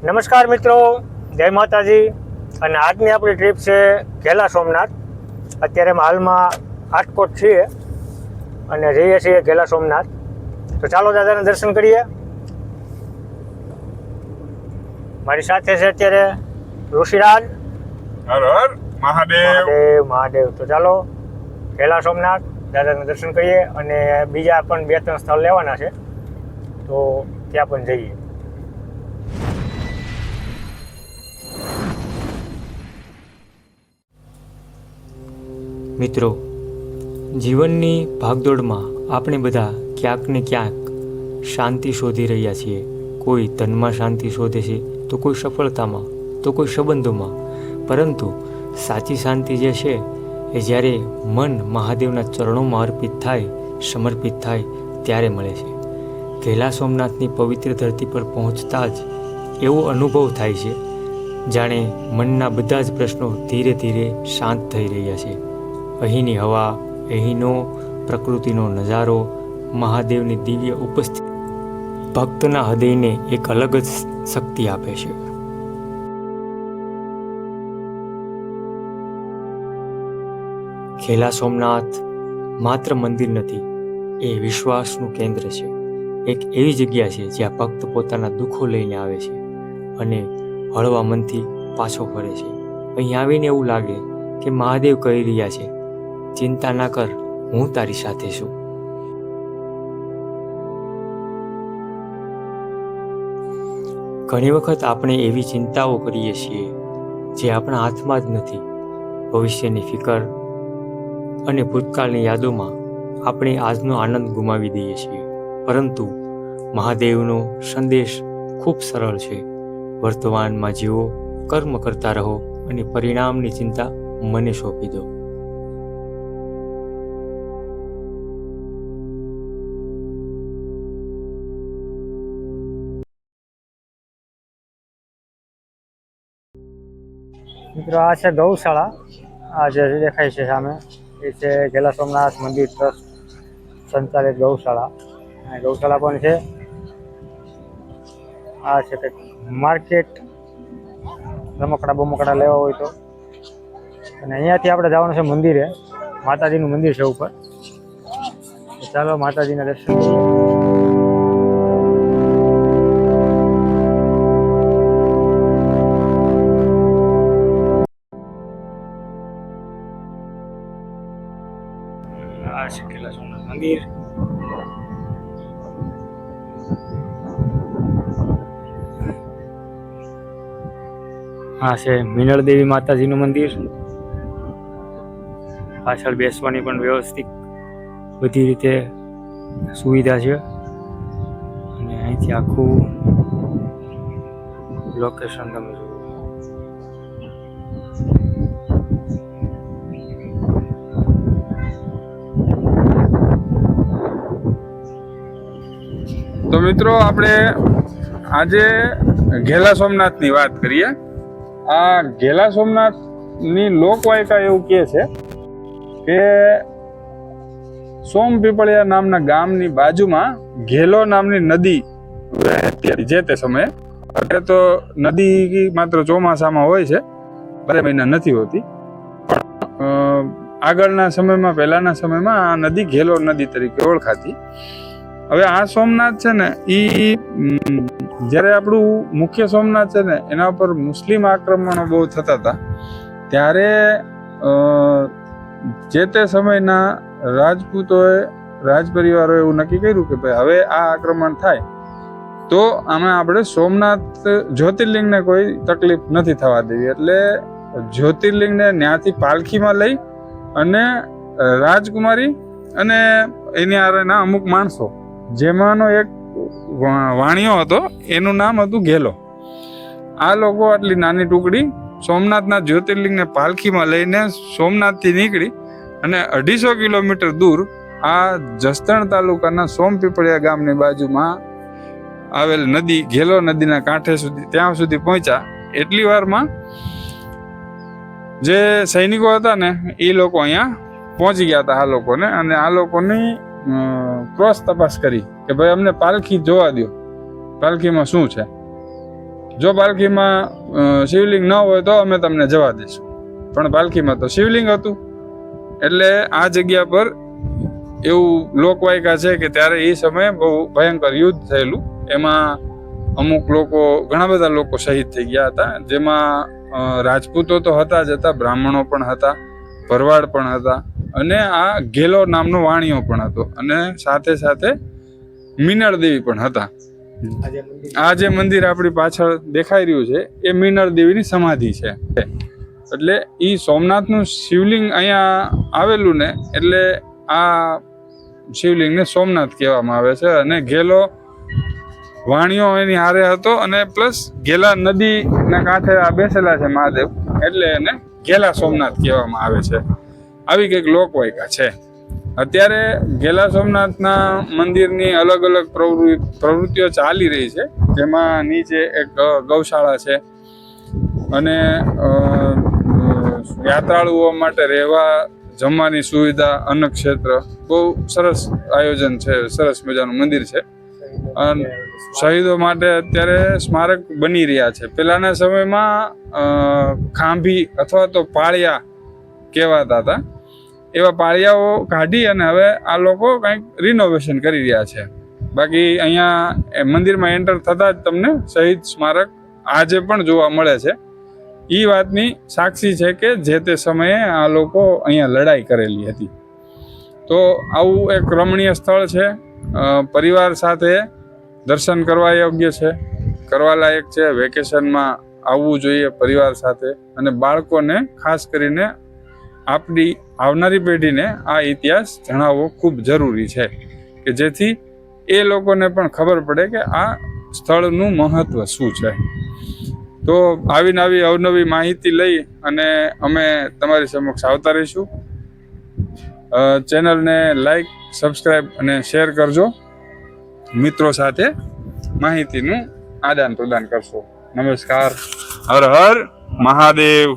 નમસ્કાર મિત્રો, જય માતાજી. અને આજની આપણી ટ્રીપ છે ઘેલા સોમનાથ. અત્યારે હાલમાં રાજકોટ છીએ અને જઈએ છીએ ઘેલા સોમનાથ. તો ચાલો દાદાના દર્શન કરીએ. મારી સાથે છે અત્યારે ઋષિરાજ. હર હર મહાદેવ. મહાદેવ મહાદેવ. તો ચાલો ઘેલા સોમનાથ દાદાના દર્શન કરીએ અને બીજા પણ 2-3 સ્થળ લેવાના છે, તો ત્યાં પણ જઈએ. મિત્રો, જીવનની ભાગદોડમાં આપણે બધા ક્યાંક ને ક્યાંક શાંતિ શોધી રહ્યા છીએ. કોઈ ધનમાં શાંતિ શોધે છે, તો કોઈ સફળતામાં, તો કોઈ સંબંધોમાં. પરંતુ સાચી શાંતિ જે છે એ જ્યારે મન મહાદેવના ચરણોમાં અર્પિત થાય, સમર્પિત થાય ત્યારે મળે છે. ઘેલા સોમનાથની પવિત્ર ધરતી પર પહોંચતા જ એવો અનુભવ થાય છે જાણે મનના બધા જ પ્રશ્નો ધીરે ધીરે શાંત થઈ રહ્યા છે. અહીંની હવા, અહીંનો પ્રકૃતિનો નજારો, મહાદેવની દિવ્ય ઉપસ્થિતિ ભક્તના હૃદયને એક અલગ જ શક્તિ આપે છે. ઘેલા સોમનાથ માત્ર મંદિર નથી, એ વિશ્વાસનું કેન્દ્ર છે. એક એવી જગ્યા છે જ્યાં ભક્ત પોતાના દુઃખો લઈને આવે છે અને હળવા મનથી પાછો ફરે છે. અહીં આવીને એવું લાગે કે મહાદેવ કહી રહ્યા છે, ચિંતા ના કર, હું તારી સાથે છું. ઘણી વખત આપણે એવી ચિંતાઓ કરીએ છીએ જે આપણા હાથમાં જ નથી. ભવિષ્યની ફિકર અને ભૂતકાળની યાદોમાં આપણે આજનો આનંદ ગુમાવી દઈએ છીએ. પરંતુ મહાદેવનો સંદેશ ખૂબ સરળ છે. વર્તમાનમાં જીવો, કર્મ કરતા રહો અને પરિણામની ચિંતા મને સોંપી દો. મિત્રો, આ છે ગૌશાળા. આ જે દેખાય છે સામે એ છે ઘેલા સોમનાથ મંદિર ટ્રસ્ટ સંચાલિત ગૌશાળા. અને ગૌશાળા પણ છે. આ છે કંઈક માર્કેટ, રમકડા બમકડા લેવા હોય તો. અને અહીંયાથી આપણે જવાનું છે મંદિરે. માતાજીનું મંદિર છે ઉપર. ચાલો માતાજીના દર્શન કરીએ. આ છે ઘેલા સોમનાથ મંદિર. આ છે મિનળ દેવી માતાજીનું મંદિર. પાછળ બેસવાની પણ વ્યવસ્થિત બધી રીતે સુવિધા છે. અને અહીંથી આખું લોકેશન તમે જુઓ. તો મિત્રો, આપણે આજે ઘેલા સોમનાથની વાત કરીએ. આ ઘેલા સોમનાથની લોકવાયકા એવું કહે છે કે સોમ પીપળિયા નામના ગામની બાજુમાં ઘેલો નામની નદી જે તે સમયે, અત્યારે તો નદી માત્ર ચોમાસામાં હોય છે, 12 મહિના નથી હોતી. પણ આગળના સમયમાં, પહેલાના સમયમાં આ નદી ઘેલો નદી તરીકે ઓળખાતી. હવે આ સોમનાથ છે ને, એ જ્યારે આપણું મુખ્ય સોમનાથ છે ને, એના ઉપર મુસ્લિમ આક્રમણો બહુ થતા હતા. ત્યારે જે તે સમયના રાજપૂતોએ, રાજ પરિવારોએ એવું નક્કી કર્યું કે ભાઈ હવે આ આક્રમણ થાય તો આમાં આપણે સોમનાથ જ્યોતિર્લિંગને કોઈ તકલીફ નથી થવા દેવી. એટલે જ્યોતિર્લિંગને ત્યાંથી પાલખીમાં લઈ અને રાજકુમારી અને એની આરેના અમુક માણસો, જેમાંનો એક વાણિયો હતો, એનું નામ હતું ઘેલો. આ લોકો આટલી નાની ટુકડી સોમનાથના જ્યોતિર્લિંગને પાલખીમાં લઈને સોમનાથથી નીકળી અને 250 કિલોમીટર દૂર આ જસદણ તાલુકાના સોમપીપળિયા ગામની બાજુમાં આવેલ નદી, ઘેલો નદીના કાંઠે સુધી, ત્યાં સુધી પહોંચ્યા. એટલી વારમાં જે સૈનિકો હતા ને, એ લોકો અહીંયા પહોંચી ગયા હતા આ લોકોને. અને આ લોકોની ક્રોસ તપાસ કરી કે ભાઈ અમને પાલખી જોવા દો, પાલખીમાં શું છે. જો પાલખીમાં શિવલિંગ ન હોય તો અમે તમને જવા દઈશું, પણ પાલખીમાં તો શિવલિંગ હતું. એટલે આ જગ્યા પર એવું લોકવાયકા છે કે ત્યારે એ સમયે બહુ ભયંકર યુદ્ધ થયેલું. એમાં અમુક લોકો, ઘણા બધા લોકો શહીદ થઈ ગયા હતા, જેમાં રાજપૂતો તો હતા જ હતા, બ્રાહ્મણો પણ હતા, ભરવાડ પણ હતા, અને આ ઘેલો નામનો વાણિયો પણ હતો, અને સાથે સાથે મીનળ દેવી પણ હતા. આ જે મંદિર આપણી પાછળ દેખાઈ રહ્યું છે એ મીનળ દેવીની સમાધિ છે. એટલે એ સોમનાથનું શિવલિંગ અહીંયા આવેલું ને, એટલે આ શિવલિંગને સોમનાથ કહેવામાં આવે છે. અને ઘેલો વાણિયો એની હારે હતો, અને પ્લસ ઘેલા નદીના કાંઠે આ બેસેલા છે મહાદેવ, એટલે એને ઘેલા સોમનાથ કહેવામાં આવે છે. આવી કંઈક લોકવાયકા છે. અત્યારે ઘેલા સોમનાથના મંદિરની અલગ અલગ પ્રવૃત્તિઓ ચાલી રહી છે, જેમાં નીચે એક ગૌશાળા છે, અને યાત્રાળુઓ માટે રહેવા જમવાની સુવિધા, અન્ન ક્ષેત્ર, બહુ સરસ આયોજન છે, સરસ મજાનું મંદિર છે. અને શહીદો માટે અત્યારે સ્મારક બની રહ્યા છે. પહેલાના સમયમાં ખાંભી અથવા તો પાળિયા કહેવાતા હતા, એવા પાળિયાઓ કાઢી અને હવે આ લોકો કંઈક રિનોવેશન કરી રહ્યા છે. બાકી અહીંયા મંદિરમાં એન્ટર થતાં જ તમને શહીદ સ્મારક આજે પણ જોવા મળે છે. એ વાતની સાક્ષી છે કે જે તે સમયે આ લોકો અહીંયા લડાઈ કરેલી હતી. તો આવું એક રમણીય સ્થળ છે, પરિવાર સાથે દર્શન કરવા યોગ્ય છે, કરવા લાયક છે. વેકેશનમાં આવવું જોઈએ પરિવાર સાથે, અને બાળકોને ખાસ કરીને આપણી આવનારી પેઢીને આ ઇતિહાસ જણાવવો ખૂબ જરૂરી છે, કે જેથી એ લોકોને પણ ખબર પડે કે આ સ્થળનું મહત્વ શું છે. તો આવીને આવી અવનવી માહિતી લઈ અને અમે તમારી સમક્ષ આવતા રહીશું. ચેનલને લાઈક, સબસ્ક્રાઈબ અને શેર કરજો. મિત્રો સાથે માહિતીનું આદાન પ્રદાન કરશો. નમસ્કાર. હર હર મહાદેવ.